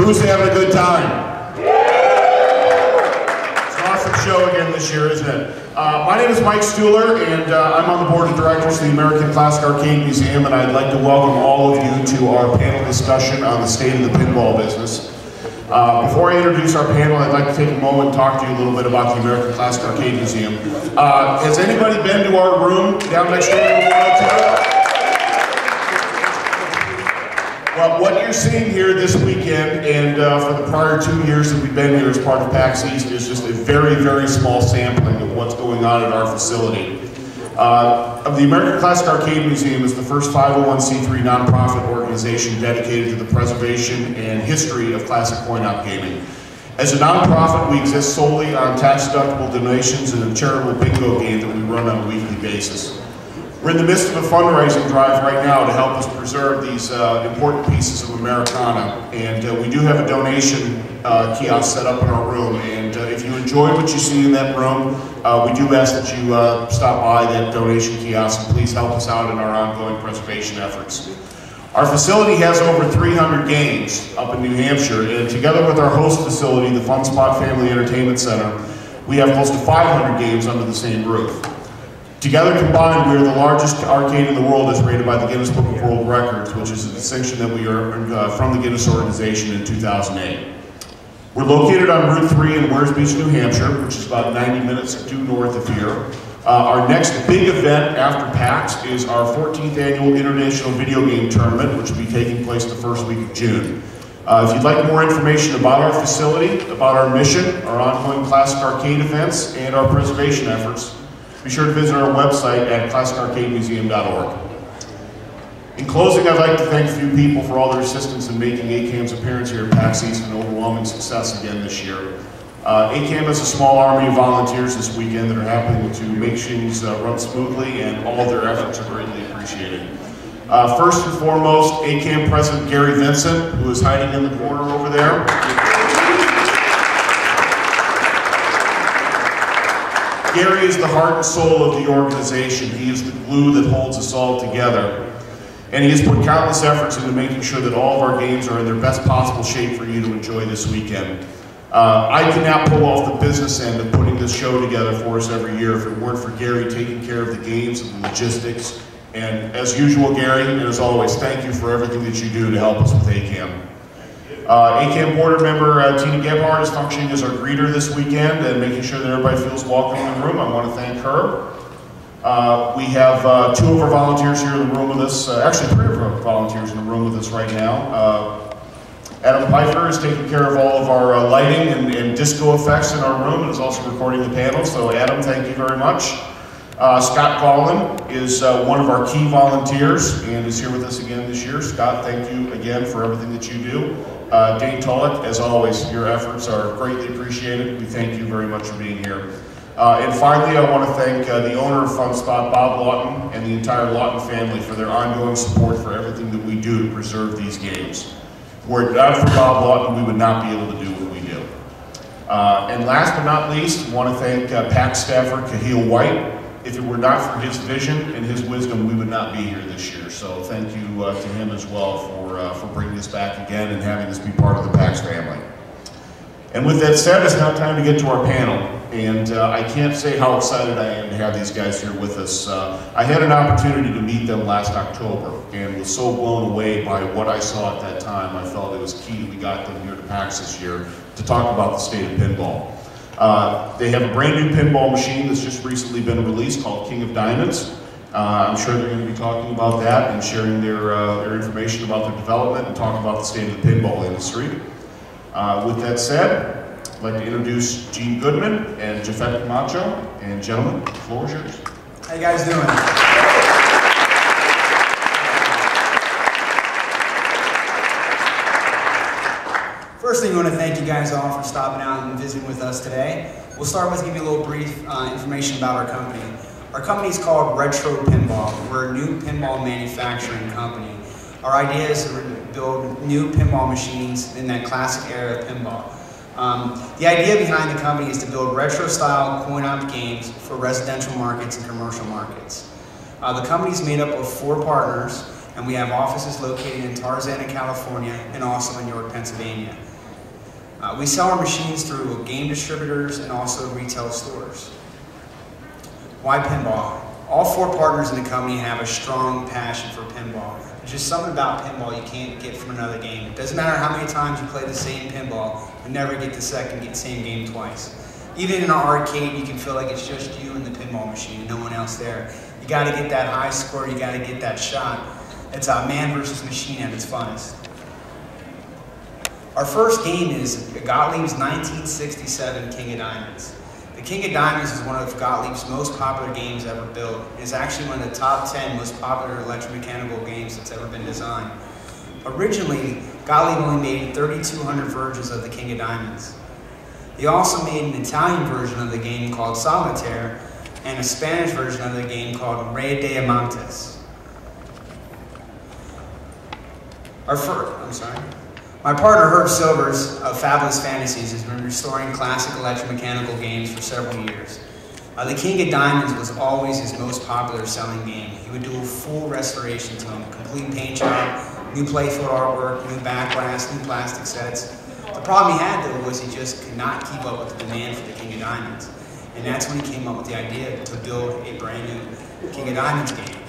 Who's having a good time? It's an awesome show again this year, isn't it? My name is Mike Stulir, and I'm on the board of directors of the American Classic Arcade Museum, and I'd like to welcome all of you to our panel discussion on the state of the pinball business. Before I introduce our panel, I'd like to take a moment and talk to you a little bit about the American Classic Arcade Museum. Has anybody been to our room down next door to the Well, what you're seeing here this weekend, and for the prior 2 years that we've been here as part of PAX-East, is just a very, very small sampling of what's going on at our facility. The American Classic Arcade Museum is the first 501c3 nonprofit organization dedicated to the preservation and history of classic coin-op gaming. As a nonprofit, we exist solely on tax-deductible donations and a charitable bingo game that we run on a weekly basis. We're in the midst of a fundraising drive right now to help us preserve these important pieces of Americana, and we do have a donation kiosk set up in our room, and if you enjoy what you see in that room, we do ask that you stop by that donation kiosk and please help us out in our ongoing preservation efforts. Our facility has over 300 games up in New Hampshire, and together with our host facility, the Funspot Family Entertainment Center, we have close to 500 games under the same roof. Together combined, we are the largest arcade in the world as rated by the Guinness Book of World Records, which is a distinction that we earned from the Guinness organization in 2008. We're located on Route 3 in Wears Beach, New Hampshire, which is about 90 minutes due north of here. Our next big event after PAX is our 14th annual International Video Game Tournament, which will be taking place the first week of June. If you'd like more information about our facility, about our mission, our ongoing classic arcade events, and our preservation efforts, be sure to visit our website at classicarcademuseum.org. In closing, I'd like to thank a few people for all their assistance in making ACAM's appearance here at PAX-East an overwhelming success again this year. ACAM has a small army of volunteers this weekend that are helping to make things run smoothly, and all of their efforts are greatly appreciated. First and foremost, ACAM President Gary Vincent, who is hiding in the corner over there. Gary is the heart and soul of the organization. He is the glue that holds us all together. And he has put countless efforts into making sure that all of our games are in their best possible shape for you to enjoy this weekend. I could not pull off the business end of putting this show together for us every year if it weren't for Gary taking care of the games and the logistics. And as usual, Gary, and as always, thank you for everything that you do to help us with ACAM. ACAM board member Tina Gebhardt is functioning as our greeter this weekend and making sure that everybody feels welcome in the room. I want to thank her. We have two of our volunteers here in the room with us, actually 3 of our volunteers in the room with us right now. Adam Pfeiffer is taking care of all of our lighting and disco effects in our room and is also recording the panel, so Adam, thank you very much. Scott Collin is one of our key volunteers and is here with us again this year. Scott, thank you again for everything that you do. Dane Tullock, as always, your efforts are greatly appreciated. We thank you very much for being here. And finally, I want to thank the owner of Funspot, Bob Lawton, and the entire Lawton family for their ongoing support for everything that we do to preserve these games. Were it not for Bob Lawton, we would not be able to do what we do. And last but not least, I want to thank PAX staffer Cahill White. If it were not for his vision and his wisdom, we would not be here this year. So thank you to him as well for bringing us back again and having us be part of the PAX family. And with that said, it's now time to get to our panel. And I can't say how excited I am to have these guys here with us. I had an opportunity to meet them last October and was so blown away by what I saw at that time. I felt it was key that we got them here to PAX this year to talk about the state of pinball. They have a brand new pinball machine that's just recently been released called King of Diamonds. I'm sure they're going to be talking about that and sharing their information about their development and talk about the state of the pinball industry. With that said, I'd like to introduce Gene Goodman and Jafet Camacho. And gentlemen, the floor is yours. How you guys doing? First thing, I want to thank you guys all for stopping out and visiting with us today. We'll start with giving you a little brief information about our company. Our company is called Retro Pinball. We're a new pinball manufacturing company. Our idea is to build new pinball machines in that classic era of pinball. The idea behind the company is to build retro-style coin-op games for residential markets and commercial markets. The company is made up of 4 partners, and we have offices located in Tarzana, California, and also in York, Pennsylvania. We sell our machines through game distributors and also retail stores. Why pinball? All 4 partners in the company have a strong passion for pinball. There's just something about pinball you can't get from another game. It doesn't matter how many times you play the same pinball, you never get the same game twice. Even in an arcade, you can feel like it's just you and the pinball machine and no one else there. You gotta get that high score, you gotta get that shot. It's a man versus machine at its funnest. Our first game is Gottlieb's 1967 King of Diamonds. The King of Diamonds is one of Gottlieb's most popular games ever built. It's actually one of the top 10 most popular electromechanical games that's ever been designed. Originally, Gottlieb only made 3,200 versions of the King of Diamonds. He also made an Italian version of the game called Solitaire and a Spanish version of the game called Rey de Amantes. My partner Herb Silvers of Fabulous Fantasies has been restoring classic electromechanical games for several years. The King of Diamonds was always his most popular selling game. He would do a full restoration to him, complete paint job, new playfield artwork, new backlash, new plastic sets. The problem he had though was he just could not keep up with the demand for the King of Diamonds. And that's when he came up with the idea to build a brand new King of Diamonds game.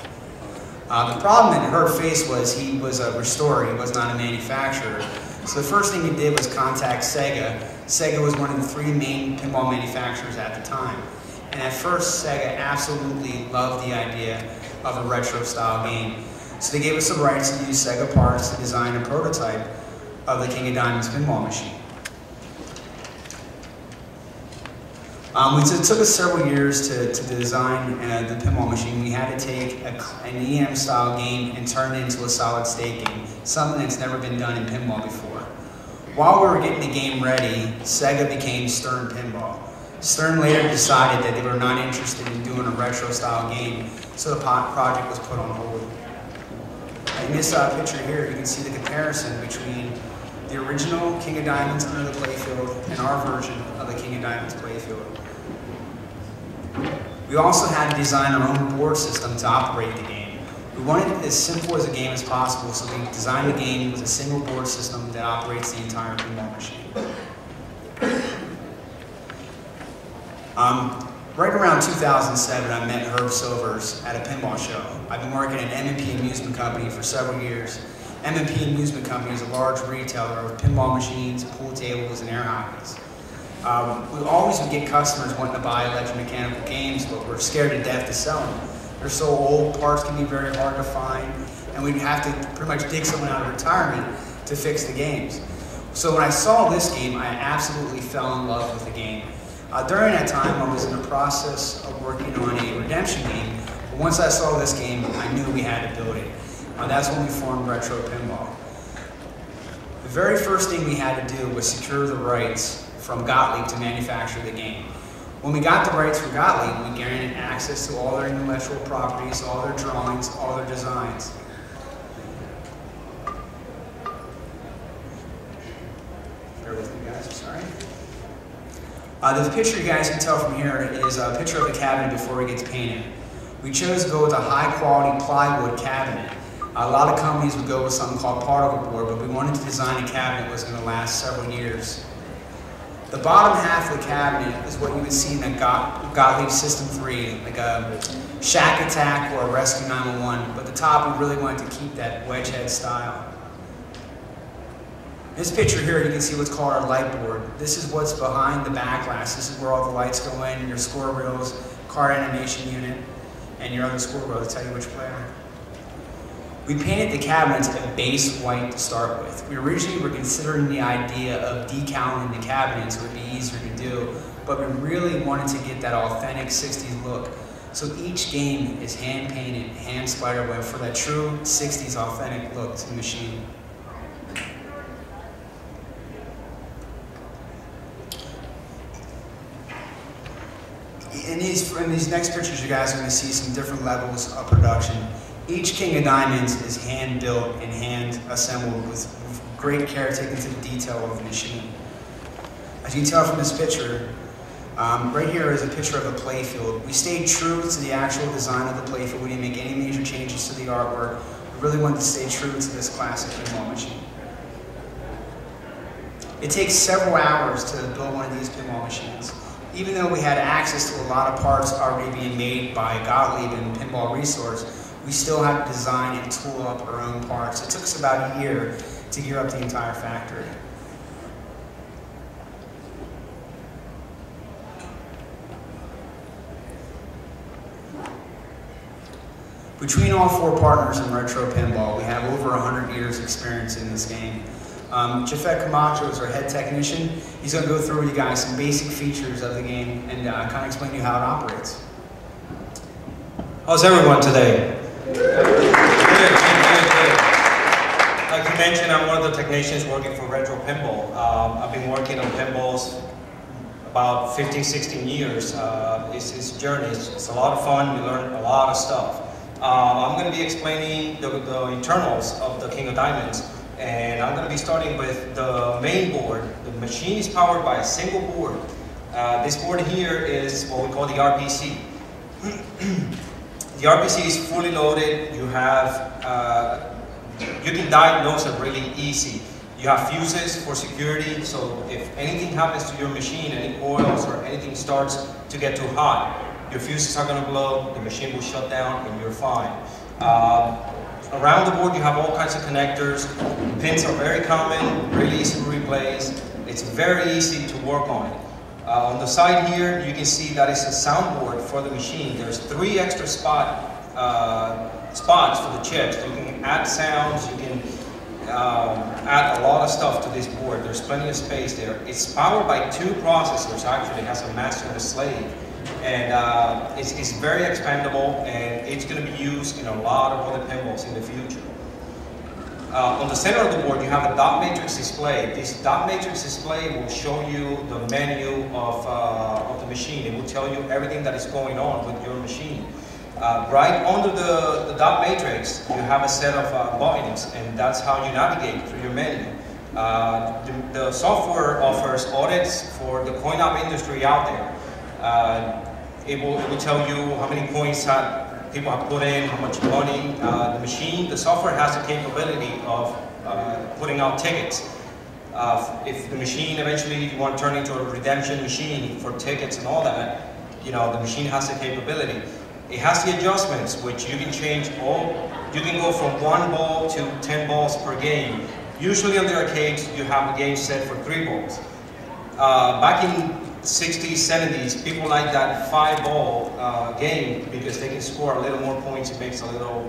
The problem that Herb faced was he was a restorer, he was not a manufacturer. So the first thing he did was contact Sega. Sega was one of the 3 main pinball manufacturers at the time. And at first, Sega absolutely loved the idea of a retro style game. So they gave us the rights to use Sega parts to design a prototype of the King of Diamonds pinball machine. It took us several years to design the pinball machine. We had to take an EM style game and turn it into a solid state game, something that's never been done in pinball before. While we were getting the game ready, Sega became Stern Pinball. Stern later decided that they were not interested in doing a retro style game, so the project was put on hold. In this picture here, you can see the comparison between the original King of Diamonds under the playfield and our version of the King of Diamonds playfield. We also had to design our own board system to operate the game. We wanted it as simple as a game as possible, so we designed the game with a single board system that operates the entire pinball machine. Right around 2007, I met Herb Silvers at a pinball show. I've been working at M&P Amusement Company for several years. M&P Amusement Company is a large retailer of pinball machines, pool tables, and air hockeys. We always would get customers wanting to buy electromechanical games, but we're scared to death to sell them. They're so old, parts can be very hard to find, and we'd have to pretty much dig someone out of retirement to fix the games. So when I saw this game, I absolutely fell in love with the game. During that time, I was in the process of working on a redemption game, but once I saw this game, I knew we had to build it. That's when we formed Retro Pinball. The very first thing we had to do was secure the rights from Gottlieb to manufacture the game. When we got the rights from Gottlieb, we gained access to all their intellectual properties, all their drawings, all their designs. Bear with me guys, I'm sorry. The picture you guys can tell from here is a picture of the cabinet before it gets painted. We chose to go with a high quality plywood cabinet. A lot of companies would go with something called particle board, but we wanted to design a cabinet that was going to last several years. The bottom half of the cabinet is what you would see in a Gottlieb System 3, like a Shack Attack or a Rescue 911, but the top we really wanted to keep that wedge head style. This picture here, you can see what's called our light board. This is what's behind the backlash. This is where all the lights go in, your score reels, card animation unit, and your other score reel to tell you which player. We painted the cabinets a base white to start with. We originally were considering the idea of decaling the cabinets, so it would be easier to do, but we really wanted to get that authentic 60s look. So each game is hand painted, hand spiderweb for that true 60s authentic look to the machine. In these next pictures, you guys are going to see some different levels of production. Each King of Diamonds is hand built and hand assembled with great care taken to the detail of the machine. As you can tell from this picture, right here is a picture of a playfield. We stayed true to the actual design of the playfield. We didn't make any major changes to the artwork. We really wanted to stay true to this classic pinball machine. It takes several hours to build one of these pinball machines. Even though we had access to a lot of parts already being made by Gottlieb and Pinball Resource, we still had to design and tool up our own parts. It took us about a year to gear up the entire factory. Between all four partners in Retro Pinball, we have over 100 years experience in this game. Jafet Camacho is our head technician. He's going to go through with you guys some basic features of the game and kind of explain to you how it operates. How's everyone today? Good. Like you mentioned, I'm one of the technicians working for Retro Pinball. I've been working on pinballs about 15, 16 years. It's a journey. It's a lot of fun. You learn a lot of stuff. I'm going to be explaining the internals of the King of Diamonds, and I'm going to be starting with the main board. The machine is powered by a single board. This board here is what we call the RPC. The RPC is fully loaded. You have, you can diagnose it really easy. You have fuses for security, so if anything happens to your machine, any coils or anything starts to get too hot, your fuses are going to blow, the machine will shut down, and you're fine. Around the board, you have all kinds of connectors. Pins are very common, really easy to replace. It's very easy to work on it. On the side here, you can see that it's a soundboard for the machine. There's 3 extra spots for the chips. You can add sounds, you can add a lot of stuff to this board. There's plenty of space there. It's powered by 2 processors, actually. It has a master and a slave. And it's very expandable, and it's going to be used in a lot of other pinballs in the future. On the center of the board, you have a dot matrix display. This dot matrix display will show you the menu of the machine. It will tell you everything that is going on with your machine. Right under the dot matrix, you have a set of buttons, and that's how you navigate through your menu. The software offers audits for the coin-op industry out there. It will tell you how many coins people have put in, how much money. The software has the capability of putting out tickets. If the machine eventually you want to turn into a redemption machine for tickets and all that, the machine has the capability. It has the adjustments, which you can change you can go from 1 ball to 10 balls per game. Usually on the arcades, you have the game set for 3 balls. Back in 60s, 70s, people like that 5-ball game because they can score a little more points. It makes the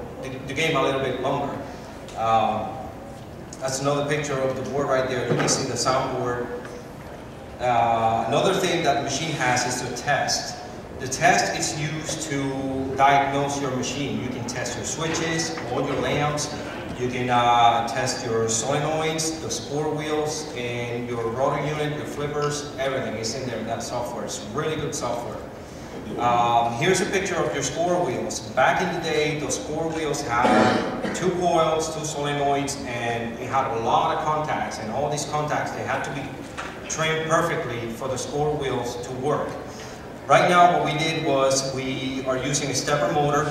game a little bit longer. That's another picture of the board right there. You can see the soundboard. Another thing that the machine has is the test. The test is used to diagnose your machine. You can test your switches, all your layouts. You can test your solenoids, the spore wheels, and your rotor unit, your flippers, everything is in there in that software. It's really good software. Here's a picture of your spore wheels. Back in the day, those spore wheels had 2 coils, 2 solenoids, and it had a lot of contacts. And all these contacts, they had to be trimmed perfectly for the spore wheels to work. Right now, what we did was we are using a stepper motor,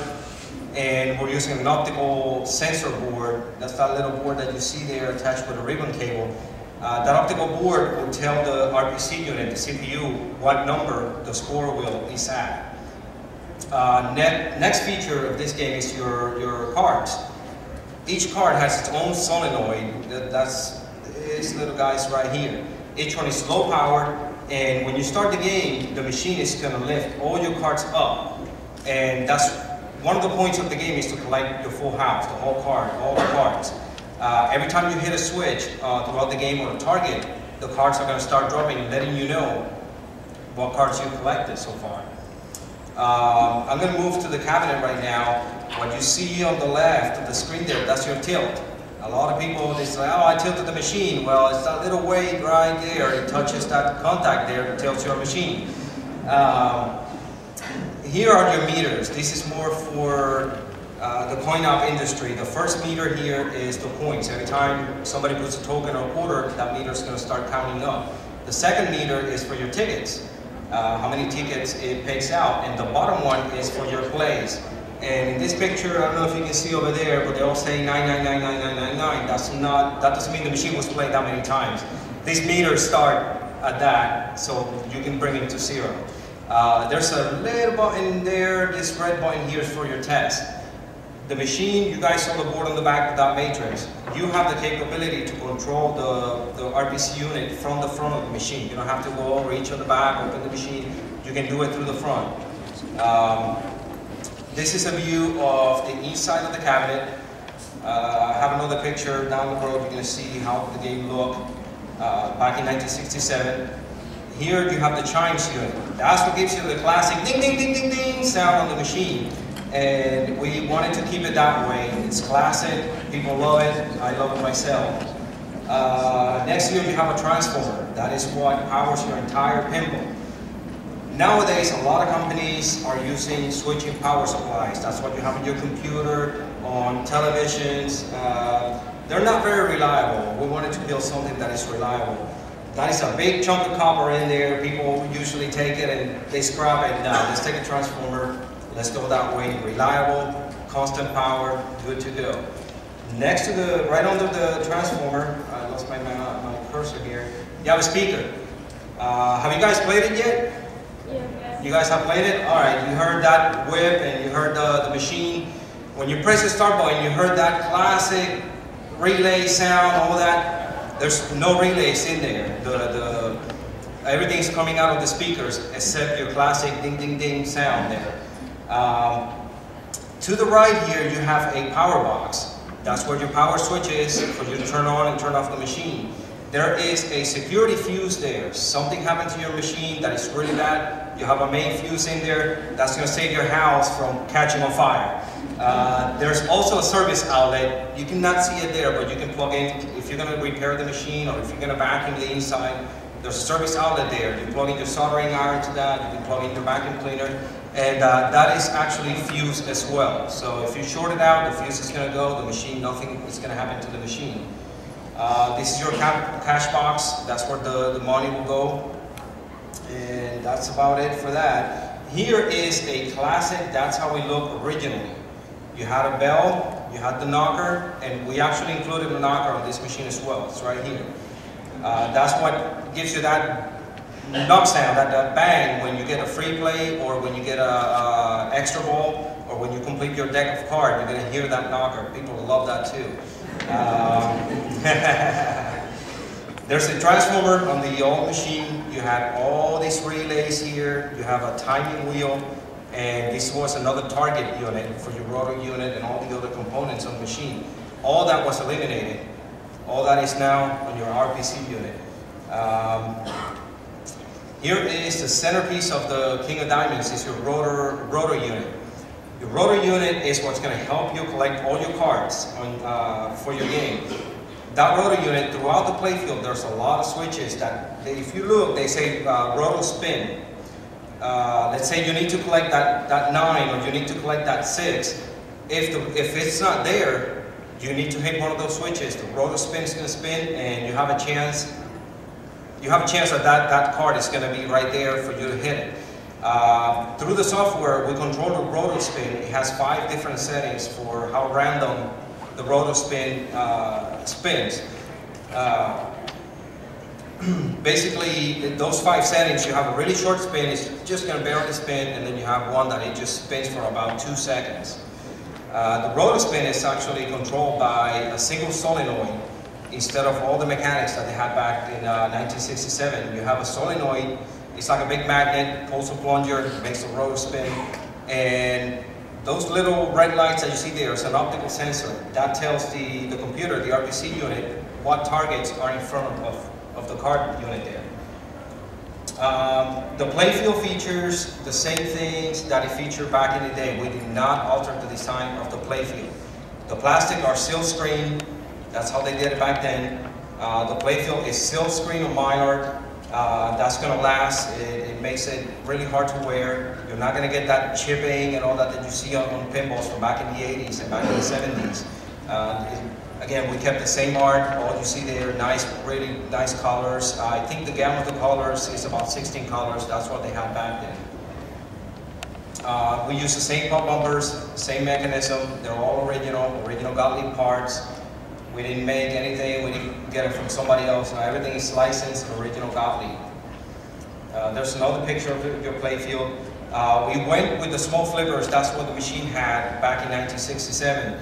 and we're using an optical sensor board. That's that little board that you see there attached with a ribbon cable. That optical board will tell the RPC unit, the CPU, what number the score wheel is at. Next feature of this game is your cards. Each card has its own solenoid. That's these little guys right here. Each one is low powered, and when you start the game, the machine is going to lift all your cards up. And that's one of the points of the game is to collect your full house, the whole card, all the cards. Every time you hit a switch throughout the game or a target, the cards are going to start dropping, letting you know what cards you collected so far. I'm going to move to the cabinet right now. What you see on the left of the screen there, that's your tilt. A lot of people, they say, oh, I tilted the machine. Well, it's that little weight right there. It touches that contact there that tilts your machine. Here are your meters. This is more for the coin-op industry. The first meter here is the points. Every time somebody puts a token or a quarter, that meter is going to start counting up. The second meter is for your tickets, how many tickets it pays out. And the bottom one is for your plays. And in this picture, I don't know if you can see over there, but they all say 9999999. That doesn't mean the machine was played that many times. these meters start at that, so you can bring it to 0. There's a little button there, this red button here is for your test. The machine, you guys saw the board on the back of that matrix. You have the capability to control the RPC unit from the front of the machine. You don't have to go reach on the back, open the machine. You can do it through the front. This is a view of the inside of the cabinet. I have another picture down the road. You're going to see how the game looked back in 1967. Here you have the chimes unit. That's what gives you the classic ding, ding, ding, ding, ding sound on the machine. And we wanted to keep it that way. It's classic. People love it. I love it myself. Next here you have a transformer. That is what powers your entire pinball. Nowadays, a lot of companies are using switching power supplies. That's what you have in your computer, on televisions. They're not very reliable. We wanted to build something that is reliable. That is a big chunk of copper in there. People usually take it and they scrap it. No, let's take a transformer. Let's go that way. Reliable, constant power, good to go. Next to the, right under the transformer, I lost my cursor here. You have a speaker. Have you guys played it yet? Yeah. You guys have played it? All right, you heard that whip and you heard the machine. When you press the start button, you heard that classic relay sound, all that. There's no relays in there. Everything's coming out of the speakers except your classic ding, ding, ding sound there. To the right here, you have a power box. That's where your power switch is for you to turn on and turn off the machine. There is a security fuse there. Something happened to your machine that is really bad. You have a main fuse in there. That's going to save your house from catching on fire. There's also a service outlet. You cannot see it there, but you can plug in if you're going to repair the machine or if you're going to vacuum the inside. There's a service outlet there. You plug in your soldering iron to that. You can plug in your vacuum cleaner. And that is actually fused as well. So if you short it out, the fuse is going to go. The machine, nothing is going to happen to the machine. This is your cash box. That's where the money will go. And that's about it for that. Here is a classic. That's how we look originally. You had a bell, you had the knocker, and we actually included a knocker on this machine as well. It's right here. That's what gives you that knock sound, that bang when you get a free play or when you get a extra ball or when you complete your deck of cards. You're going to hear that knocker. People love that too. There's a transformer on the old machine. You had all these relays here. You have a timing wheel. And this was another target unit for your rotor unit and all the other components on the machine. All that was eliminated. All that is now on your RPC unit. Here is the centerpiece of the King of Diamonds. Is your rotor unit. Your rotor unit is what's going to help you collect all your cards for your game. That rotor unit, throughout the playfield, there's a lot of switches that, if you look, they say rotor spin. Let's say you need to collect that 9 or you need to collect that 6. If it's not there, you need to hit one of those switches. The rotor spin is going to spin and you have a chance. You have a chance that card is going to be right there for you to hit it. Through the software, we control the rotor spin. It has 5 different settings for how random the rotor spin spins. Basically, those 5 settings, you have a really short spin, it's just going to barely spin, and then you have one that it just spins for about 2 seconds. The rotor spin is actually controlled by a single solenoid instead of all the mechanics that they had back in 1967. You have a solenoid, it's like a big magnet, pulls a plunger, makes the rotor spin, and those little red lights that you see there is an optical sensor. That tells the computer, the RPC unit, what targets are in front of the card unit there. The playfield features the same things that it featured back in the day. We did not alter the design of the playfield. The plastic are silk screen. That's how they did it back then. The playfield is silk screen or mylar. That's going to last. It makes it really hard to wear. You're not going to get that chipping and all that you see on pinballs from back in the 80s and back in the 70s. Again, we kept the same art. All you see there, nice, really nice colors. I think the gamut of the colors is about 16 colors. That's what they had back then. We use the same pump bumpers, same mechanism. They're all original Gottlieb parts. We didn't make anything, we didn't get it from somebody else. So everything is licensed, original Gottlieb. There's another picture of your playfield. We went with the small flippers. That's what the machine had back in 1967.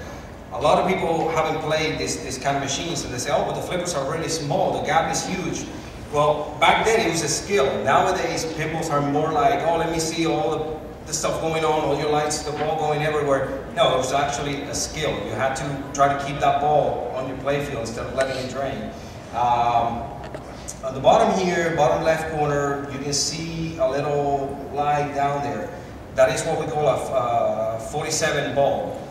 A lot of people haven't played this kind of machines, and they say, oh, but the flippers are really small, the gap is huge. Well, back then it was a skill. Nowadays, pinballs are more like, oh, let me see all the stuff going on, all your lights, the ball going everywhere. No, it was actually a skill. You had to try to keep that ball on your playfield instead of letting it drain. On the bottom here, bottom left corner, you can see a little light down there. That is what we call a 47 bulb.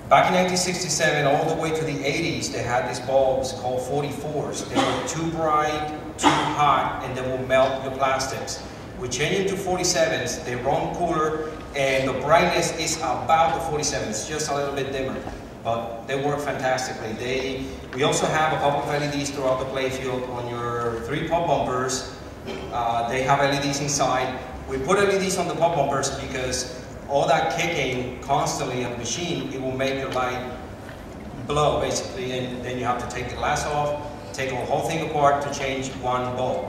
Back in 1967, all the way to the 80s, they had these bulbs called 44s. They were too bright, too hot, and they will melt your plastics. We changed them to 47s, they run cooler, and the brightness is about the 47s, it's just a little bit dimmer. But they work fantastically. We also have a couple of LEDs throughout the playfield on your 3 pop bumpers. They have LEDs inside. We put LEDs on the pop bumpers because all that kicking constantly at the machine, it will make your light blow basically, and then you have to take the glass off, take the whole thing apart to change one bulb.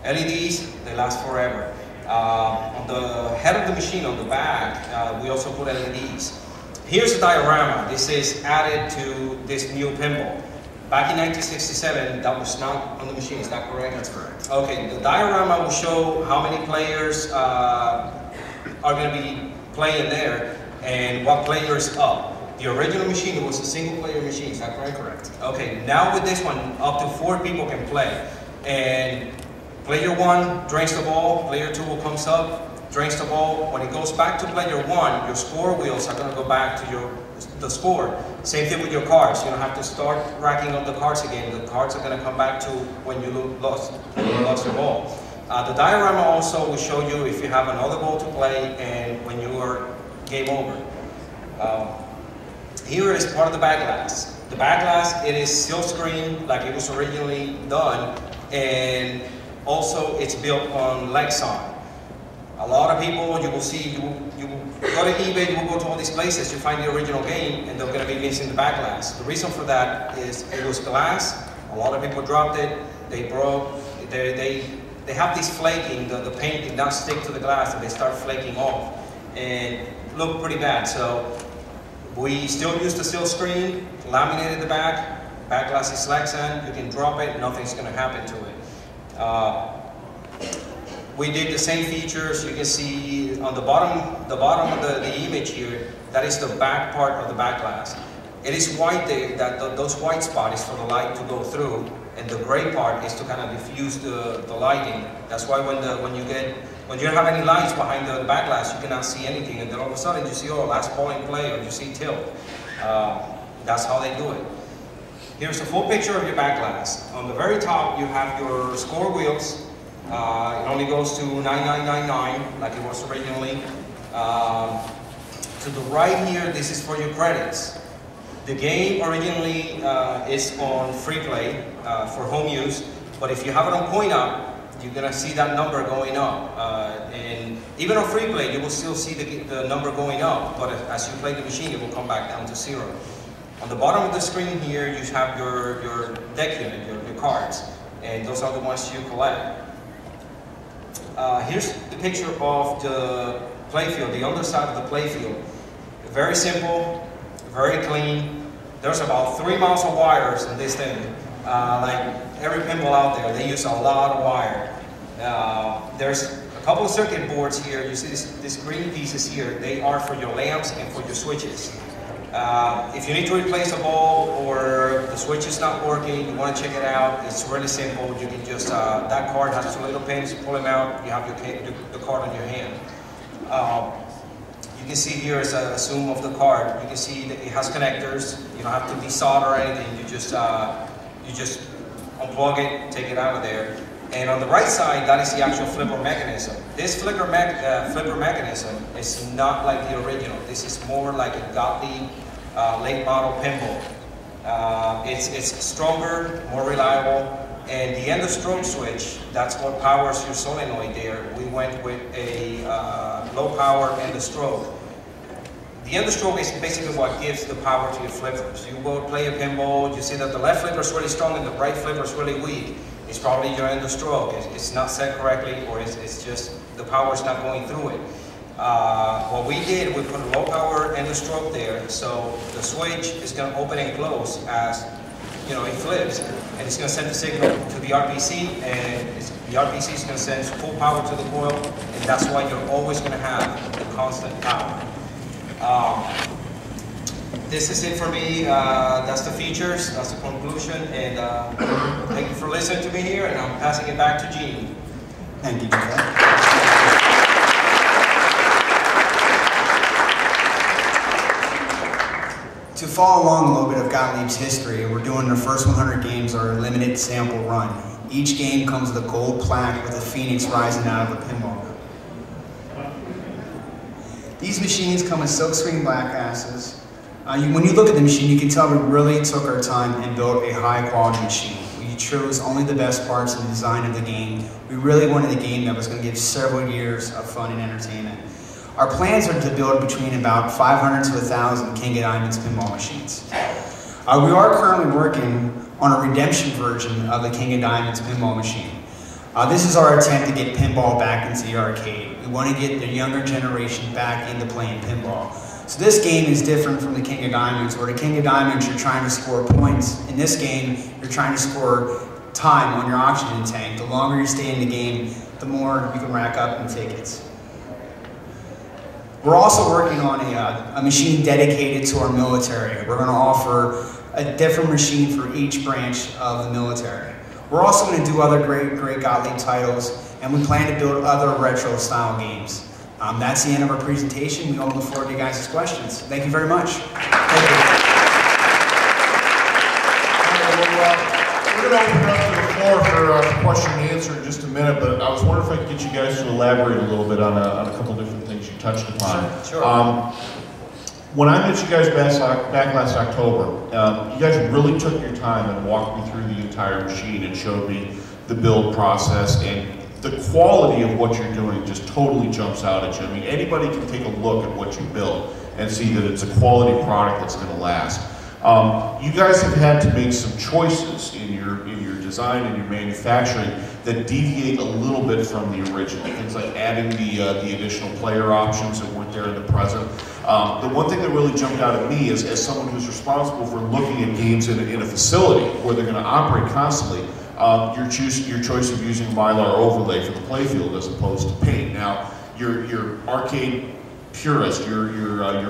LEDs, they last forever. On the head of the machine, on the back, we also put LEDs. Here's a diorama. This is added to this new pinball. Back in 1967, that was not on the machine, is that correct? That's correct. Okay, the diorama will show how many players are going to be playing there and what player is up. The original machine, it was a single player machine, is that correct? Correct. Okay, now with this one, up to 4 people can play. And player 1 drains the ball, player 2 will comes up, drains the ball. When it goes back to player 1, your score wheels are going to go back to the score. Same thing with your cards. You don't have to start racking up the cards again. The cards are going to come back to when you lost the ball. The diorama also will show you if you have another ball to play and when you are game over. Here is part of the back glass. The back glass, it is silk screen like it was originally done, and also it's built on Lexan. A lot of people, you will see, you will go to eBay, you will go to all these places, you find the original game, and they're going to be missing the back glass. The reason for that is it was glass. A lot of people dropped it, they broke, they have this flaking, the paint did not stick to the glass, and they start flaking off, and look pretty bad. So we still use the silk screen, laminated the back glass is Lexan, you can drop it, nothing's going to happen to it. We did the same features. You can see on the bottom of the image here, that is the back part of the back glass. It is white there, those white spots is for the light to go through, and the gray part is to kind of diffuse the lighting. That's why when you don't have any lights behind the back glass, you cannot see anything, and then all of a sudden you see, oh, last ball in play, or you see tilt. That's how they do it. Here's a full picture of your back glass. On the very top, you have your score wheels. It only goes to 9999 like it was originally. To the right here, this is for your credits. The game originally is on free play for home use, but if you have it on coin up, you're gonna see that number going up. And even on free play, you will still see the number going up, but as you play the machine, it will come back down to 0. On the bottom of the screen here, you have your deck unit, your cards, and those are the ones you collect. Here's the picture of the playfield, the underside of the playfield. Very simple, very clean. There's about 3 miles of wires in this thing. Like every pinball out there, they use a lot of wire. There's a couple of circuit boards here. You see these green pieces here. They are for your lamps and for your switches. If you need to replace a ball or the switch is not working, you want to check it out, it's really simple. You can just, that card has 2 little pins, you pull them out, you have the card on your hand. You can see here is a zoom of the card. You can see that it has connectors. You don't have to desolder or anything. You just unplug it, take it out of there. And on the right side, that is the actual flipper mechanism. This flipper mechanism is not like the original. This is more like a Gottlieb late model pinball. It's stronger, more reliable, and the end of stroke switch, that's what powers your solenoid there. We went with a low power end of stroke. the understroke is basically what gives the power to your flippers. You go play a pinball, you see that the left flipper is really strong and the right flipper is really weak. It's probably your understroke. It's not set correctly, or it's just the power is not going through it. What we did, we put a low power understroke there, so the switch is going to open and close as it flips, and it's going to send the signal to the RPC, and the RPC is going to send full power to the coil, and that's why you're always going to have the constant power. This is it for me. That's the features, that's the conclusion, and thank you for listening to me here, and I'm passing it back to Gene. Thank you, Jafet. To follow along a little bit of Gottlieb's history, we're doing the first 100 games are a limited sample run. Each game comes with a gold plaque with a phoenix rising out of a pinball. These machines come with silkscreen black asses. When you look at the machine, you can tell we really took our time and built a high quality machine. We chose only the best parts in the design of the game. We really wanted a game that was going to give several years of fun and entertainment. Our plans are to build between about 500 to 1,000 King of Diamonds pinball machines. We are currently working on a redemption version of the King of Diamonds pinball machine. This is our attempt to get pinball back into the arcade. We want to get the younger generation back into playing pinball. So this game is different from the King of Diamonds, where the King of Diamonds you're trying to score points. In this game, you're trying to score time on your oxygen tank. The longer you stay in the game, the more you can rack up in tickets. We're also working on a machine dedicated to our military. We're going to offer a different machine for each branch of the military. We're also going to do other great Gottlieb titles, and we plan to build other retro style games. That's the end of our presentation. We all look forward to you guys' questions. Thank you very much. Thank you. We're going to open it up to the floor for question and answer in just a minute, but I was wondering if I could get you guys to elaborate a little bit on a couple different things you touched upon. Sure. When I met you guys back last October, you guys really took your time and walked me through the entire machine and showed me the build process, and the quality of what you're doing just totally jumps out at you. I mean, anybody can take a look at what you built and see that it's a quality product that's going to last. You guys have had to make some choices in your design and your manufacturing that deviate a little bit from the original. Things like adding the additional player options that weren't there in the present. The one thing that really jumped out at me is, as someone who's responsible for looking at games in a facility where they're going to operate constantly, your choice of using Mylar overlay for the playfield as opposed to paint. Now, your arcade purist, your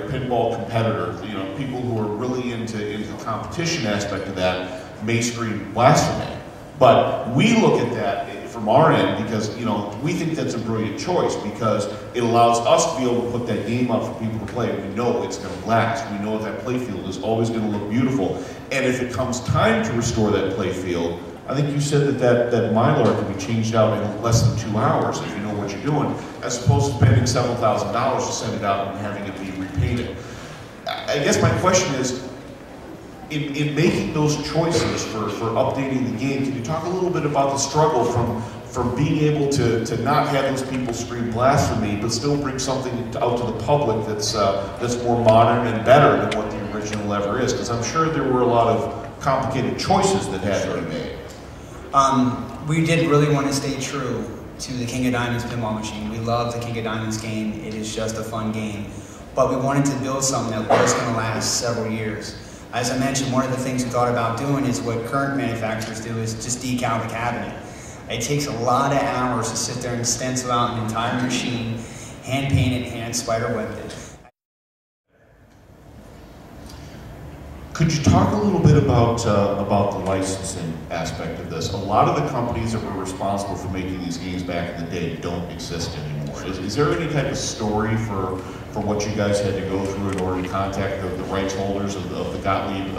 pinball competitor, people who are really into the competition aspect of that may scream blasphemy. But we look at that from our end because we think that's a brilliant choice, because it allows us to be able to put that game up for people to play. We know it's going to last. We know that playfield is always going to look beautiful. And if it comes time to restore that playfield, I think you said that Mylar can be changed out in less than 2 hours if you know what you're doing, as opposed to spending several $1,000s to send it out and having it be repainted. I guess my question is, in making those choices for updating the game, can you talk a little bit about the struggle from being able to not have those people scream blasphemy, but still bring something out to the public that's more modern and better than what the original ever is? Because I'm sure there were a lot of complicated choices that had to be made. We did really want to stay true to the King of Diamonds pinball machine. We love the King of Diamonds game. It is just a fun game. But we wanted to build something that was going to last several years. As I mentioned, one of the things we thought about doing is what current manufacturers do, is just decal the cabinet. It takes a lot of hours to sit there and stencil out an entire machine, hand paint it, hand spider web it. Could you talk a little bit about the licensing aspect of this? A lot of the companies that were responsible for making these games back in the day don't exist anymore. Is there any type of story for what you guys had to go through in order to contact the rights holders of the Gottlieb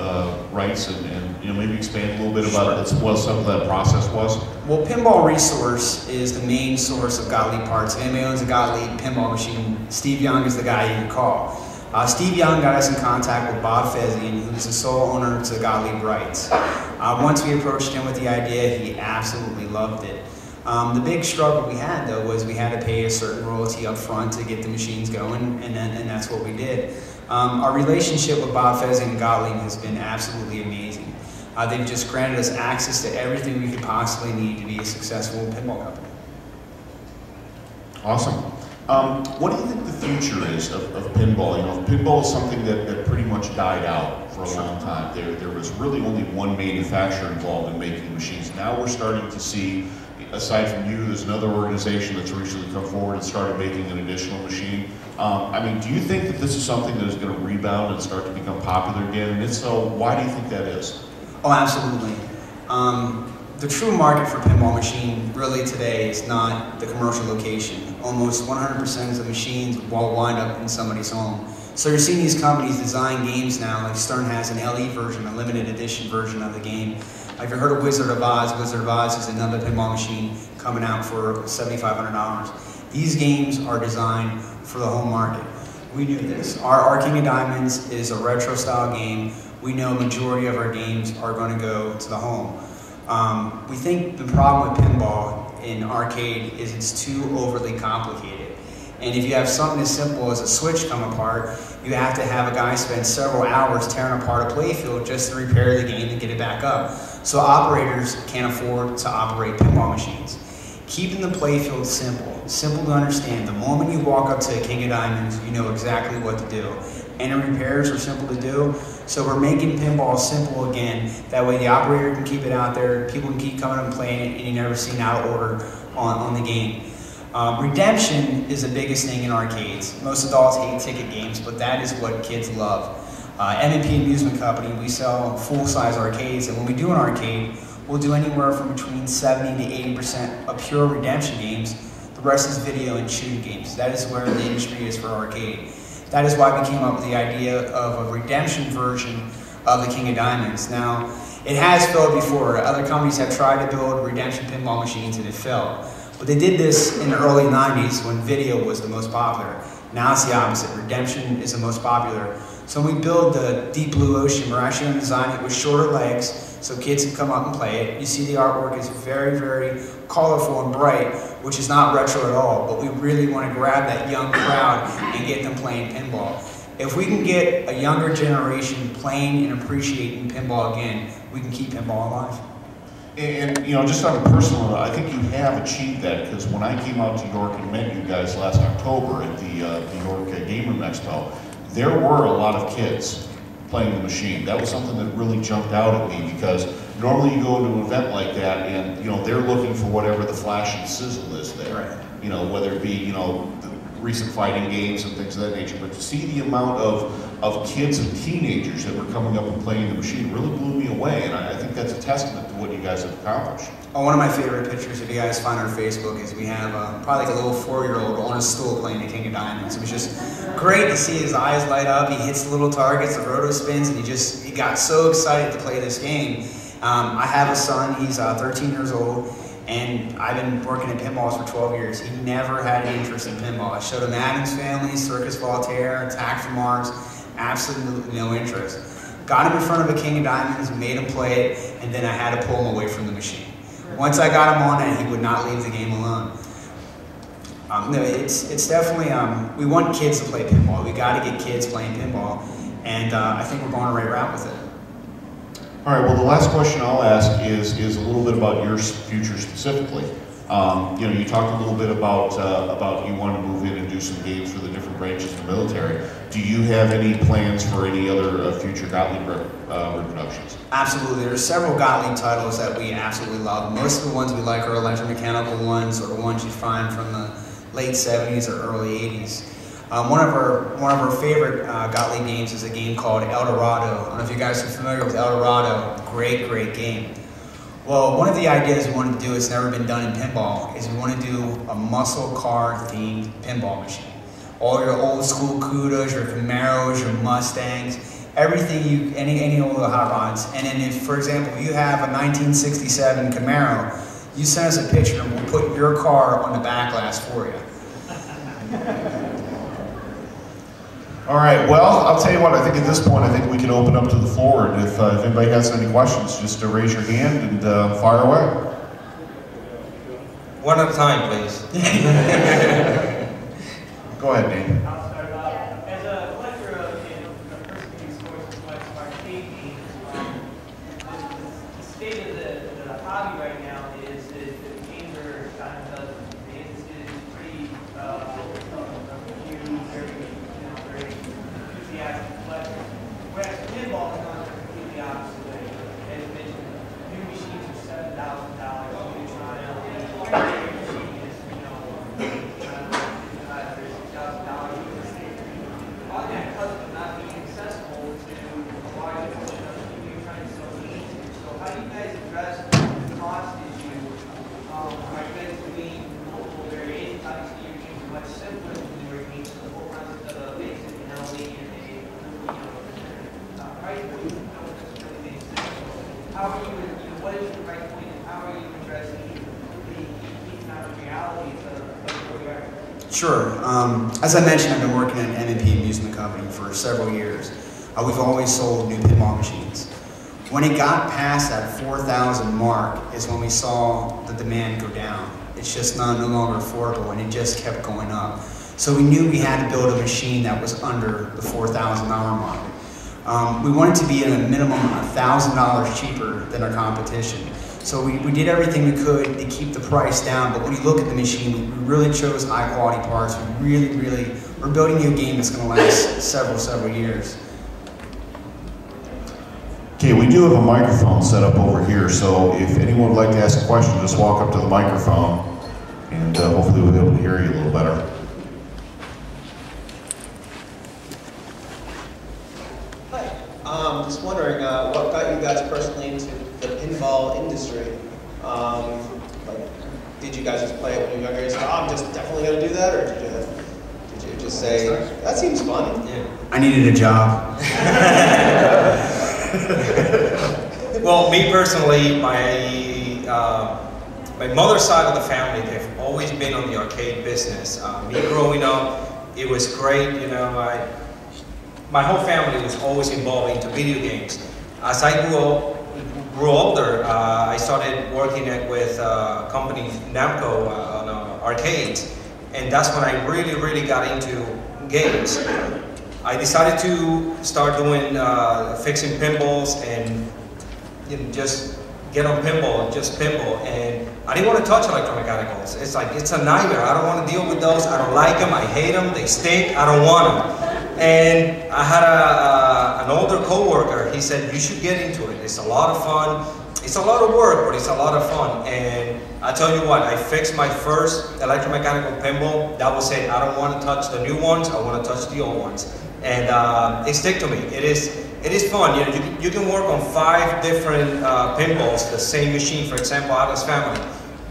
rights, and maybe expand a little bit about what some of that process was? Well, Pinball Resource is the main source of Gottlieb parts. If anybody owns a Gottlieb pinball machine, Steve Young is the guy you can call. Steve Young got us in contact with Bob Fezian, who's the sole owner to Gottlieb rights. Once we approached him with the idea, he absolutely loved it. The big struggle we had, though, was we had to pay a certain royalty up front to get the machines going, and that's what we did. Our relationship with Bob Fezzing and Gottlieb has been absolutely amazing. They've just granted us access to everything we could possibly need to be a successful pinball company. Awesome. What do you think the future is of pinball? You know, pinball is something that pretty much died out for a long time. There was really only one manufacturer involved in making machines. Now we're starting to see, aside from you, there's another organization that's recently come forward and started making an additional machine. I mean, do you think that this is something that is going to rebound and start to become popular again? And if so, why do you think that is? Oh, absolutely. The true market for pinball machine really today is not the commercial location. Almost 100% of the machines will wind up in somebody's home. So you're seeing these companies design games now, like Stern has an LE version, a limited edition version of the game. Have you heard of Wizard of Oz? Wizard of Oz is another pinball machine coming out for $7,500. These games are designed for the home market. We knew this. Our King of Diamonds is a retro style game. We know a majority of our games are going to go to the home. We think the problem with pinball in arcade is it's too overly complicated. And if you have something as simple as a switch come apart, you have to have a guy spend several hours tearing apart a playfield just to repair the game and get it back up. So operators can't afford to operate pinball machines. Keeping the playfield simple to understand. The moment you walk up to a King of Diamonds, you know exactly what to do. Any repairs are simple to do. So we're making pinball simple again. That way the operator can keep it out there, people can keep coming and playing it, and you never see an out of order on the game. Redemption is the biggest thing in arcades. Most adults hate ticket games, but that is what kids love. M&P Amusement Company, we sell full-size arcades, and when we do an arcade, we'll do anywhere from between 70 to 80% of pure redemption games. The rest is video and shooting games. That is where the industry is for arcade. That is why we came up with the idea of a redemption version of the King of Diamonds. Now, it has failed before. Other companies have tried to build redemption pinball machines and it failed. But they did this in the early 90s when video was the most popular. Now it's the opposite. Redemption is the most popular. So when we build the Deep Blue Ocean, we're actually going to design it with shorter legs so kids can come up and play it. You see the artwork is very, very colorful and bright, which is not retro at all, but we really want to grab that young crowd and get them playing pinball. If we can get a younger generation playing and appreciating pinball again, we can keep pinball alive. And you know, just on a personal note, I think you have achieved that, because when I came out to York and met you guys last October at the York Gamer Expo, there were a lot of kids playing the machine. That was something that really jumped out at me, because normally you go to an event like that and, you know, they're looking for whatever the flash and sizzle is there. Right. You know, whether it be, you know, the recent fighting games and things of that nature. But to see the amount of kids and teenagers that were coming up and playing the machine really blew me away. And I think that's a testament to what you guys have accomplished. Oh, one of my favorite pictures, if you guys find our Facebook, is we have probably like a little 4-year-old on a stool playing the King of Diamonds. It was just great to see his eyes light up. He hits the little targets, the roto spins, and he got so excited to play this game. I have a son, he's 13 years old, and I've been working at pinballs for 12 years. He never had an interest in pinball. I showed him Addams Family, Circus Voltaire, Attack from Mars, absolutely no interest. Got him in front of a King of Diamonds, made him play it, and then I had to pull him away from the machine. Once I got him on it, he would not leave the game alone. No, it's definitely, we want kids to play pinball. We got to get kids playing pinball, and I think we're going the right route with it. All right, well, the last question I'll ask is a little bit about your future specifically. You know, you talked a little bit about you want to move in and do some games for the different branches of the military. Do you have any plans for any other future Gottlieb reproductions? Absolutely. There's several Gottlieb titles that we absolutely love. Most of the ones we like are electromechanical ones, or the ones you find from the late 70s or early 80s. One of our favorite Gottlieb games is a game called El Dorado. I don't know if you guys are familiar with El Dorado. Great, great game. Well, one of the ideas we wanted to do, it's never been done in pinball, is we want to do a muscle car themed pinball machine. All your old school Cudas, your Camaros, your Mustangs, everything any old hot rods. And then if, for example, you have a 1967 Camaro, you send us a picture and we'll put your car on the back glass for you. All right, well, I'll tell you what, I think at this point, I think we can open up to the floor, and if anybody has any questions, just raise your hand and fire away. One at a time, please. Go ahead, Dave. I'll start off. As a collector of how are you, what is your price point, and how are you addressing the economic realities of where we are? Sure. As I mentioned, I've been working at an M&P amusement company for several years. We've always sold new pinball machines. When it got past that 4,000 mark is when we saw the demand go down. It's just no longer affordable, and it just kept going up. So we knew we had to build a machine that was under the $4,000 mark. We wanted to be at a minimum $1,000 cheaper than our competition. So we did everything we could to keep the price down, but when you look at the machine, we really chose high quality parts. We're building you a game that's going to last several years. Okay, we do have a microphone set up over here, so if anyone would like to ask a question, just walk up to the microphone, and hopefully we'll be able to hear you a little better. Hi, just wondering what got you guys personally into the pinball industry? Did you guys just play it when you were younger and say, oh, I'm just definitely going to do that, or did you just say, that seems fun? Yeah. I needed a job. Well, me personally, my mother's side of the family, they've always been on the arcade business. Me growing up, it was great, you know, my whole family was always involved into video games. As I grew older, I started working with company Namco on arcades, and that's when I really got into games. I decided to start doing fixing pinballs and just get on pinball, just pinball, and I didn't want to touch electromechanicals. It's like, it's a nightmare. I don't want to deal with those. I don't like them. I hate them. They stink. I don't want them. And I had an older coworker. He said, you should get into it. It's a lot of fun. It's a lot of work, but it's a lot of fun. And I tell you what, I fixed my first electromechanical pinball. That was it. I don't want to touch the new ones. I want to touch the old ones. And it stick to me. It is fun. You know, you can work on 5 different pinballs, the same machine. For example, Ada's family.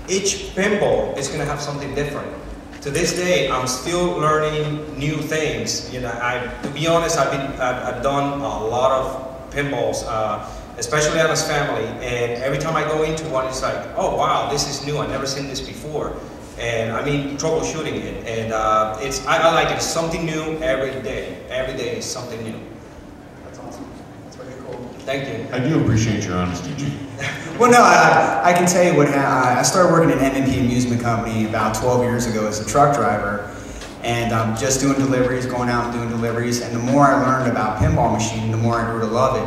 Each pinball is going to have something different. To this day, I'm still learning new things. You know, to be honest, I've done a lot of pinballs, especially Ada's family. And every time I go into one, it's like, oh wow, this is new. I've never seen this before. And I mean, troubleshooting it. And I like it. It's something new every day. Every day is something new. That's awesome. That's really cool. Thank you. I do appreciate your honesty, G. Well, no, I can tell you what I started working at an M&P amusement company about 12 years ago as a truck driver, and just doing deliveries, going out and doing deliveries. And the more I learned about pinball machine, the more I grew to love it.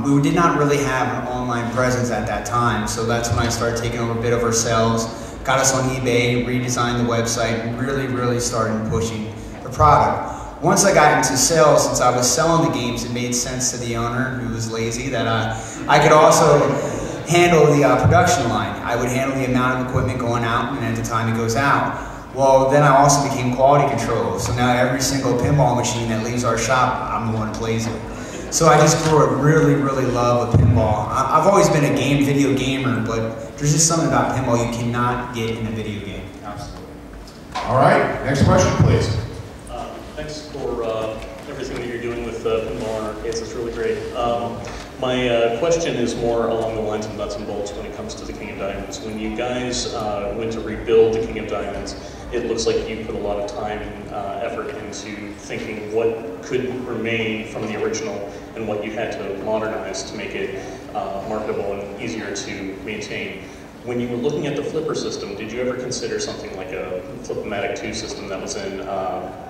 We did not really have an online presence at that time, so that's when I started taking over a bit of our sales. Got us on eBay, redesigned the website, and really started pushing the product. Once I got into sales, since I was selling the games, it made sense to the owner, who was lazy, that I could also handle the production line. I would handle the amount of equipment going out and at the time it goes out. Well, then I also became quality control. So now every single pinball machine that leaves our shop, I'm the one who plays it. So I just grew a really love of pinball. I've always been a video gamer, but there's just something about pinball you cannot get in a video game. Absolutely. All right, next question, please. Thanks for everything that you're doing with pinball and arcades. It's really great. My question is more along the lines of nuts and bolts when it comes to the King of Diamonds. When you guys went to rebuild the King of Diamonds, it looks like you put a lot of time and effort into thinking what could remain from the original and what you had to modernize to make it marketable and easier to maintain. When you were looking at the flipper system, did you ever consider something like a Flip-O-Matic 2 system that was in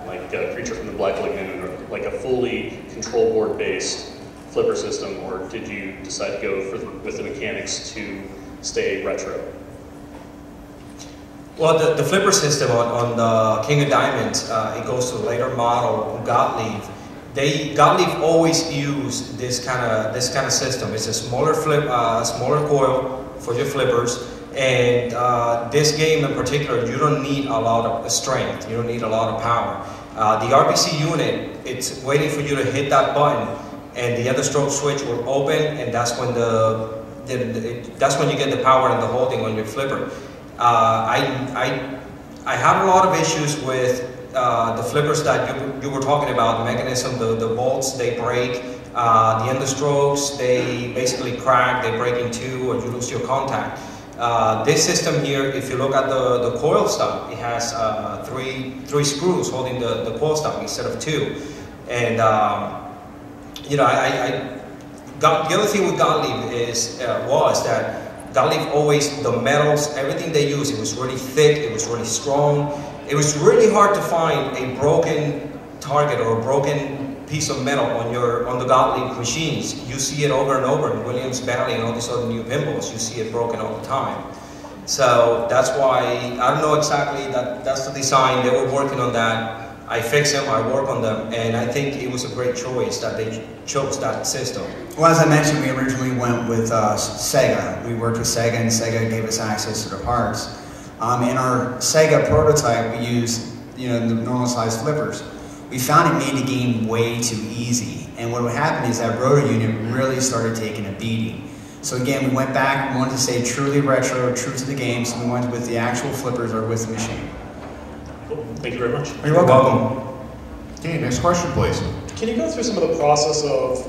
like a Creature from the Black Lagoon, or like a fully control board based flipper system, or did you decide to go with the mechanics to stay retro? Well, the flipper system on the King of Diamonds, it goes to a later model, Gottlieb. Gottlieb always used this kind of system. It's a smaller smaller coil for your flippers, and this game in particular, you don't need a lot of strength. You don't need a lot of power. The RPC unit, it's waiting for you to hit that button, and the understroke switch will open, and that's when that's when you get the power and the holding on your flipper. I had a lot of issues with the flippers that you were talking about, the mechanism, the bolts, they break. The understrokes, they basically crack, they break in two, or you lose your contact. This system here, if you look at the coil stock, it has three screws holding the coil stock instead of two. And you know, the other thing with Gottlieb was that Gottlieb always, the metals, everything they used, it was really thick, it was really strong. It was really hard to find a broken target or a broken piece of metal on the Gottlieb machines. You see it over and over in Williams Valley and all these other new pinballs. You see it broken all the time. So that's why, I don't know exactly, that's the design. They were working on that. I fix them, I work on them, and I think it was a great choice that they chose that system. Well, as I mentioned, we originally went with Sega. We worked with Sega, and Sega gave us access to the parts. In our Sega prototype, we used, you know, the normal size flippers. We found it made the game way too easy, and what would happen is that rotor unit really started taking a beating. So again, we went back, we wanted to stay truly retro, true to the game, so we went with the actual flippers or with the machine. Cool. Thank you very much. You're welcome. Okay, next question, please. Can you go through some of the process of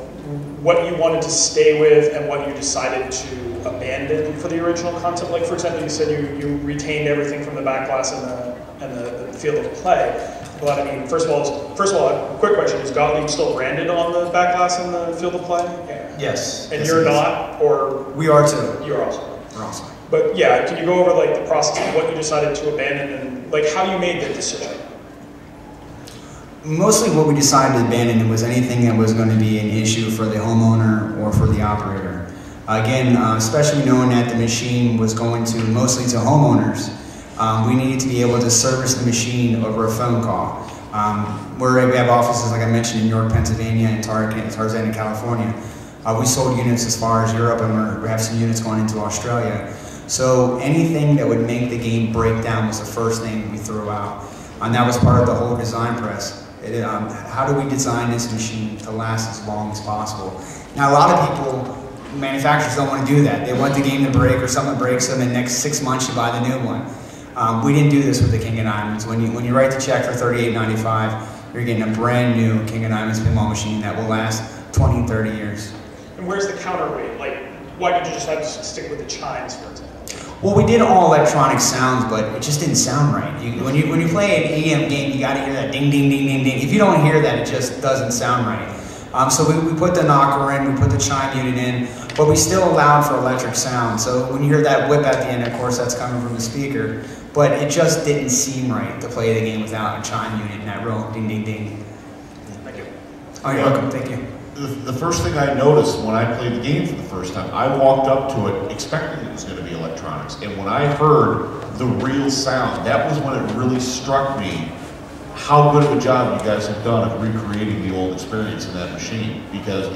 what you wanted to stay with and what you decided to abandon for the original concept? Like, for example, you said you retained everything from the back glass and the field of play. But I mean, first of all, a quick question: is Gottlieb still branded on the back glass and the field of play? Yeah. Yes. And you're not, or we are too. You're also. We're also. But yeah, can you go over like the process of what you decided to abandon and like how you made the decision? Mostly what we decided to abandon was anything that was going to be an issue for the homeowner or for the operator. Again, especially knowing that the machine was going to mostly to homeowners, we needed to be able to service the machine over a phone call. We have offices, like I mentioned, in New York, Pennsylvania, and Tarzana, California. We sold units as far as Europe, and we have some units going into Australia. So anything that would make the game break down was the first thing we threw out. And that was part of the whole design press. How do we design this machine to last as long as possible? Now, a lot of people, manufacturers don't want to do that. They want the game to break or something breaks them, and the next 6 months you buy the new one. We didn't do this with the King of Diamonds. When you write the check for $38.95, you're getting a brand new King of Diamonds pinball machine that will last 20, 30 years. And where's the counterweight? Like, why did you just have to stick with the chimes, for example? Well, we did all electronic sounds, but it just didn't sound right. When you play an ACAM game, you got to hear that ding, ding, ding, ding, ding. If you don't hear that, it just doesn't sound right. So we put the knocker in, we put the chime unit in, but we still allowed for electric sound. So when you hear that whip at the end, of course, that's coming from the speaker. But it just didn't seem right to play the game without a chime unit and that real ding, ding, ding. Thank you. Oh, you're welcome. Thank you. The first thing I noticed when I played the game for the first time, I walked up to it expecting it was going to be electronics. And when I heard the real sound, that was when it really struck me how good of a job you guys have done of recreating the old experience in that machine. Because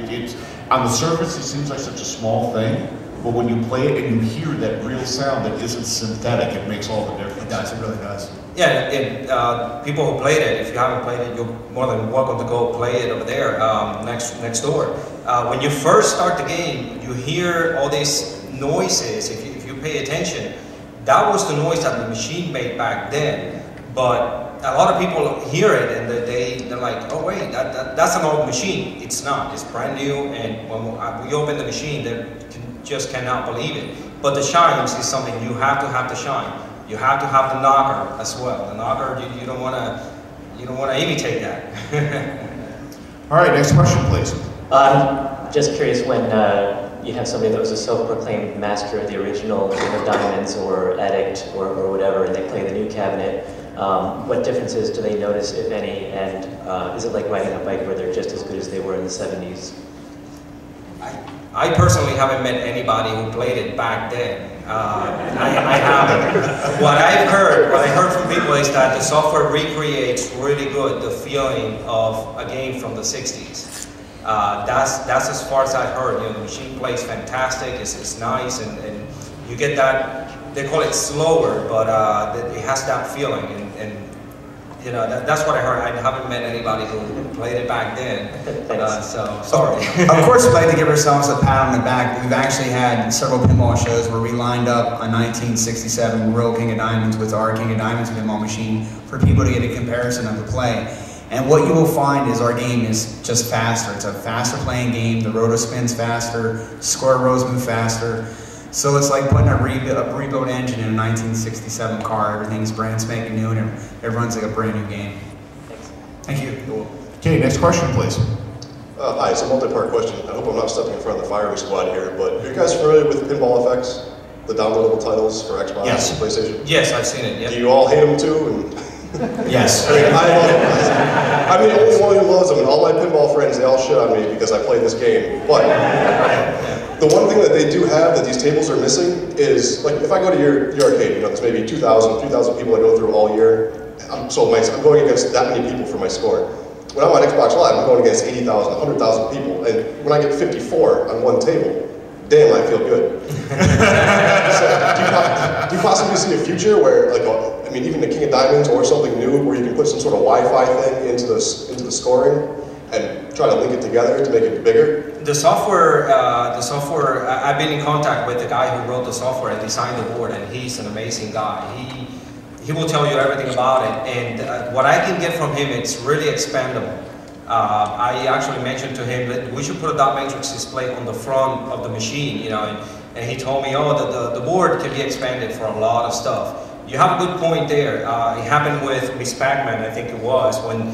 it's on the surface, it seems like such a small thing, but when you play it and you hear that real sound that isn't synthetic, it makes all the difference. It does, it really does. Yeah, people who played it, if you haven't played it, you're more than welcome to go play it over there, next door. When you first start the game, you hear all these noises. If you pay attention, that was the noise that the machine made back then. But a lot of people hear it and they're like, oh wait, that's an old machine. It's not. It's brand new. And when we open the machine, they just cannot believe it. But the chimes is something you have to have the chime. You have to have the knocker as well. The knocker, you don't want to imitate that. All right, next question, please. Just curious, when you have somebody that was a self-proclaimed master of the original King of Diamonds or addict or whatever, and they play the new cabinet, what differences do they notice, if any? And is it like riding a bike where they're just as good as they were in the 70s? I personally haven't met anybody who played it back then. I haven't. What I heard from people is that the software recreates really good the feeling of a game from the 60s. That's as far as I've heard. You know, the machine plays fantastic. It's nice, and you get that. They call it slower, but it has that feeling, and you know, that's what I heard. I haven't met anybody who played it back then, so sorry. Of course, we'd like to give ourselves a pat on the back. We've actually had several pinball shows where we lined up a 1967 real King of Diamonds with our King of Diamonds pinball machine for people to get a comparison of the play. And what you will find is our game is just faster. It's a faster playing game. The rotor spins faster, square rows move faster. So it's like putting a rebuilt engine in a 1967 car. Everything's brand spanking new and it runs like a brand new game. Thank you. Okay, next question, please. Hi, it's a multi-part question. I hope I'm not stepping in front of the firing squad here, but are you guys familiar with Pinball FX? The downloadable titles for Xbox and PlayStation? Yes, I've seen it. Yep. Do you all hate them too? And Yes. I love them. I'm the only one who loves them, and all my pinball friends, they all shit on me because I play this game. But the one thing that they do have that these tables are missing is, like, if I go to your arcade, you know, there's maybe 2,000, 3,000 people I go through all year. I'm going against that many people for my score. When I'm on Xbox Live, I'm going against 80,000, 100,000 people, and when I get 54 on one table, damn, I feel good. So, do you possibly see a future where, like, I mean, even the King of Diamonds or something new, where you can put some sort of Wi-Fi thing into the scoring and try to link it together to make it bigger? The software, I've been in contact with the guy who wrote the software and designed the board, and he's an amazing guy. He will tell you everything about it, and what I can get from him, it's really expandable. I actually mentioned to him that we should put a dot matrix display on the front of the machine, you know, and he told me, oh, the board can be expanded for a lot of stuff. You have a good point there. It happened with Miss Pac-Man, I think it was, when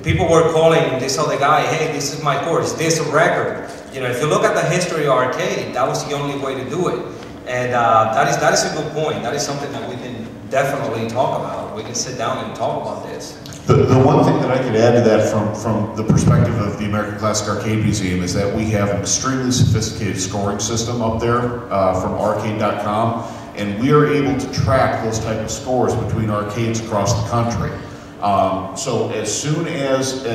people were calling this other guy, hey, this is my course, this is a record. You know, if you look at the history of arcade, that was the only way to do it. And that is a good point. That is something that we can definitely talk about. We can sit down and talk about this. The one thing that I could add to that from the perspective of the American Classic Arcade Museum is that we have an extremely sophisticated scoring system up there from arcade.com, and we are able to track those type of scores between arcades across the country. So as soon as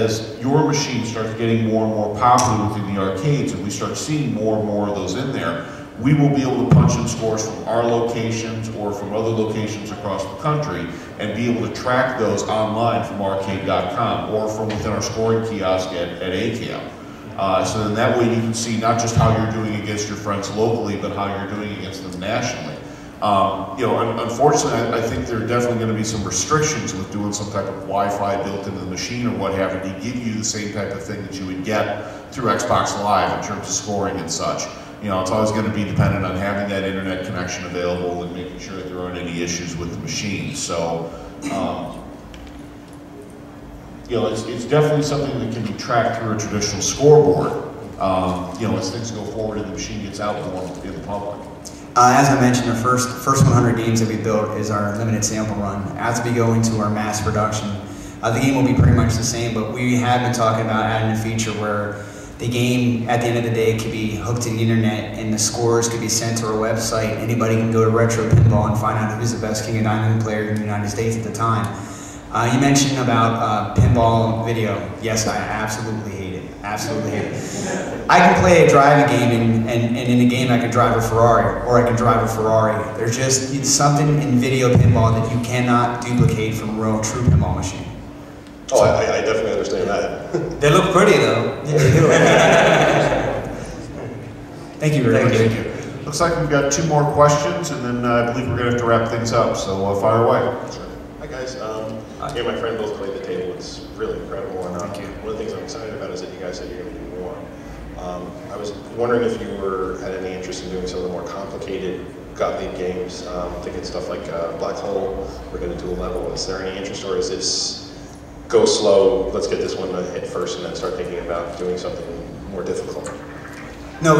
your machine starts getting more and more popular within the arcades, and we start seeing more and more of those in there, we will be able to punch in scores from our locations or from other locations across the country and be able to track those online from arcade.com or from within our scoring kiosk at ACAM. So then that way you can see not just how you're doing against your friends locally, but how you're doing against them nationally. You know, unfortunately, I think there are definitely going to be some restrictions with doing some type of Wi-Fi built into the machine or what have you to give you the same type of thing that you would get through Xbox Live in terms of scoring and such. You know, it's always going to be dependent on having that internet connection available and making sure that there aren't any issues with the machine. So, you know, it's definitely something that can be tracked through a traditional scoreboard, you know, as things go forward and the machine gets out more in the public. As I mentioned, the first 100 games that we built is our limited sample run. As we go into our mass production, the game will be pretty much the same, but we have been talking about adding a feature where the game, at the end of the day, could be hooked to the internet and the scores could be sent to our website. Anybody can go to Retro Pinball and find out who's the best King of Diamond player in the United States at the time. You mentioned about pinball video. Yes, I absolutely hate it. Absolutely hate it. I can play a driving game and in a game I can drive a Ferrari or I can drive a Ferrari. There's just something in video pinball that you cannot duplicate from a real true pinball machine. Oh, I definitely understand that. They look pretty though. Yeah, they do. Thank you very much. Thank you. Looks like we've got 2 more questions, and then I believe we're going to have to wrap things up. So fire away. Sure. Hi guys. Me and my friend both played the table. It's really incredible. And Thank you. One of the things I'm excited about is that you guys said you're going to do more. I was wondering if you had any interest in doing some of the more complicated Gottlieb games. Thinking stuff like Black Hole. We're going to do a level. Is there any interest, or is this go slow, let's get this one to hit first and then start thinking about doing something more difficult? No,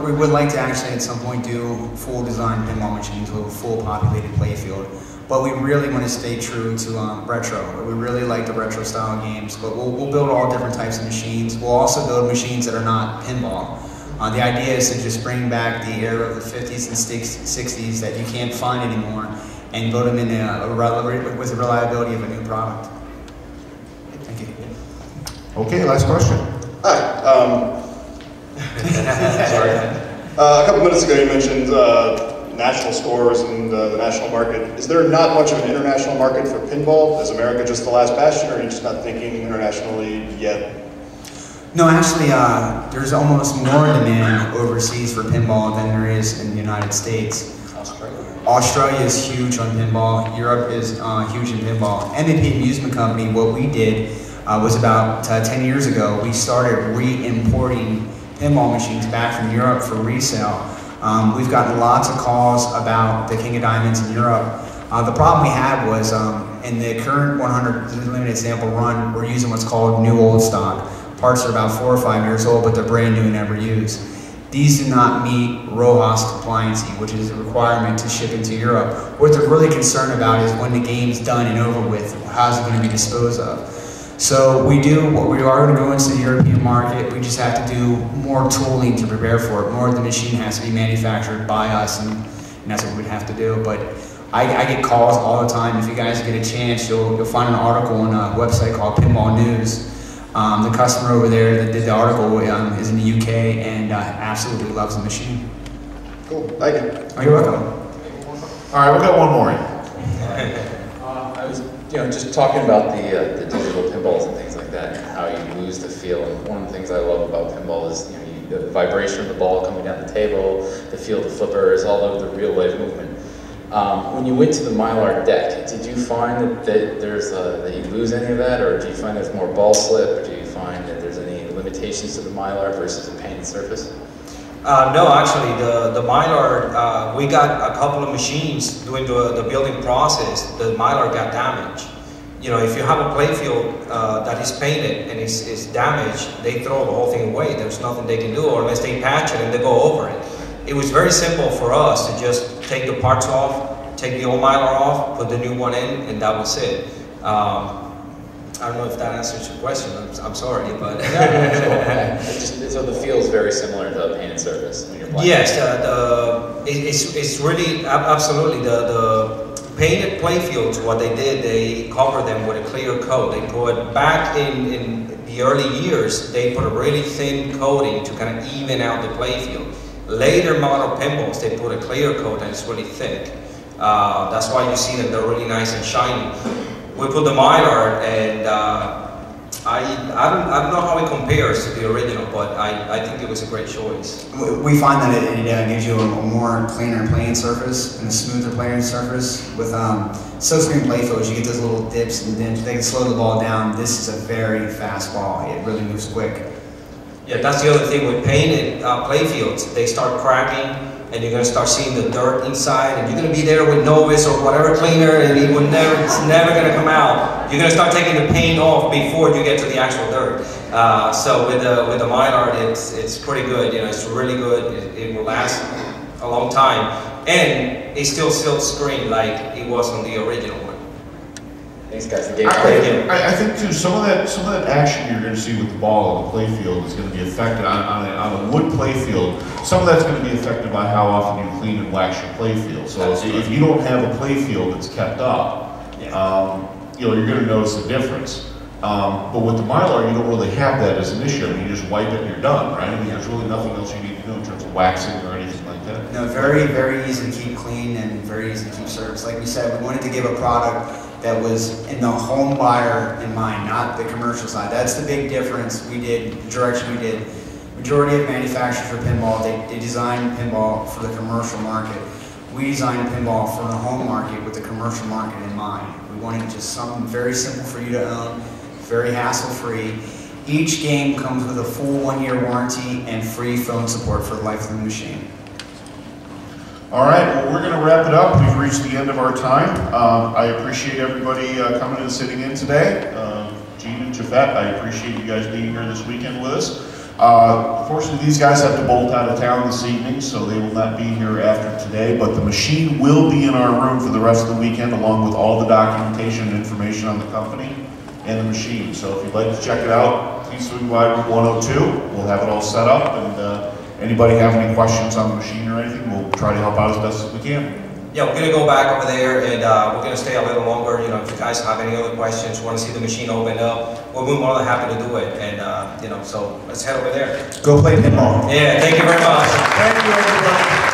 we would like to actually at some point do full design pinball machines with a full populated playfield. But we really want to stay true to retro. We really like the retro style games, but we'll build all different types of machines. We'll also build machines that are not pinball. The idea is to just bring back the era of the 50s and 60s that you can't find anymore and build them in with the reliability of a new product. Thank you. Okay, last question. Hi. Sorry. A couple minutes ago you mentioned national scores and the national market. Is there not much of an international market for pinball? Is America just the last bastion, or are you just not thinking internationally yet? No, actually, there's almost more demand overseas for pinball than there is in the United States. Australia is huge on pinball. Europe is huge in pinball. MSNBC Amusement Company, what we did, was about 10 years ago. We started re-importing pinball machines back from Europe for resale. We've gotten lots of calls about the King of Diamonds in Europe. The problem we had was in the current 100 limited sample run, we're using what's called new old stock. Parts are about 4 or 5 years old, but they're brand new and never used. These do not meet RoHS compliancy, which is a requirement to ship into Europe. What they're really concerned about is when the game's done and over with, how's it going to be disposed of? So we are going to go into the European market. We just have to do more tooling to prepare for it. More of the machine has to be manufactured by us, and that's what we'd have to do. But I get calls all the time. If you guys get a chance, you'll find an article on a website called Pinball News. The customer over there that did the article is in the UK and absolutely loves the machine. Cool, thank you. Oh, you're welcome. All right, we've got one more. I was, just talking about the digital pinballs and things like that, and how you lose the feel. And one of the things I love about pinball is, the vibration of the ball coming down the table, the feel of the flippers, all of the real life movement. When you went to the Mylar deck, did you find that that you lose any of that, or do you find there's more ball slip, or do you find that there's any limitations to the Mylar versus a painted surface? No, actually, the Mylar, we got a couple of machines doing the building process. The Mylar got damaged. If you have a playfield that is painted and is damaged, they throw the whole thing away. There's nothing they can do, or unless they patch it and they go over it. It was very simple for us to just take the parts off, take the old Mylar off, put the new one in, and that was it. I don't know if that answers your question. I'm sorry, but so the feel is very similar to a painted surface when you're playing. Yes, it's really absolutely the painted playfields. What they did, they covered them with a clear coat. They put back in the early years, they put a really thin coating to kind of even out the playfield. Later model pinballs, they put a clear coat and it's really thick. That's why you see them, they're really nice and shiny. We put the Mylar, and I don't know how it compares to the original, but I think it was a great choice. We find that it gives you a more cleaner playing surface and a smoother playing surface. With silkscreen playfields, you get those little dips and then they can slow the ball down. This is a very fast ball. It really moves quick. Yeah, that's the other thing with painted playfields. They start cracking, and you're going to start seeing the dirt inside, and you're going to be there with Novus or whatever cleaner, and it's never going to come out. You're going to start taking the paint off before you get to the actual dirt. So with the Mylar, it's pretty good. It's really good. It will last a long time, and it's still silk screen like it was on the original one. Thanks, guys. I think too, some of that action you're going to see with the ball on the playfield is going to be affected on a wood playfield. Some of that's going to be affected by how often you clean and wax your playfield. So if you don't have a playfield that's kept up, you're going to notice the difference. But with the Mylar, you don't really have that as an issue. I mean, you just wipe it and you're done, right? I mean, there's really nothing else you need to do in terms of waxing or anything like that. No, very, very easy to keep clean and very easy to keep service. Like we said, we wanted to give a product that was in the home buyer in mind, not the commercial side. That's the big difference we did, the direction we did. Majority of manufacturers for pinball, they design pinball for the commercial market. We designed pinball for the home market with the commercial market in mind. We wanted just something very simple for you to own, very hassle-free. Each game comes with a full 1-year warranty and free phone support for the life of the machine. All right, well, we're going to wrap it up. We've reached the end of our time. I appreciate everybody coming and sitting in today. Gene and Jafet, I appreciate you guys being here this weekend with us. Unfortunately, these guys have to bolt out of town this evening, so they will not be here after today, but the machine will be in our room for the rest of the weekend, along with all the documentation and information on the company and the machine. So if you'd like to check it out, please swing by room 102. We'll have it all set up, and anybody have any questions on the machine or anything, we'll try to help out as best as we can. Yeah, we're going to go back over there, and we're going to stay a little longer. If you guys have any other questions, want to see the machine open up, we'll be more than happy to do it. And, so let's head over there. Go play pinball. Yeah, thank you very much. Thank you, everybody.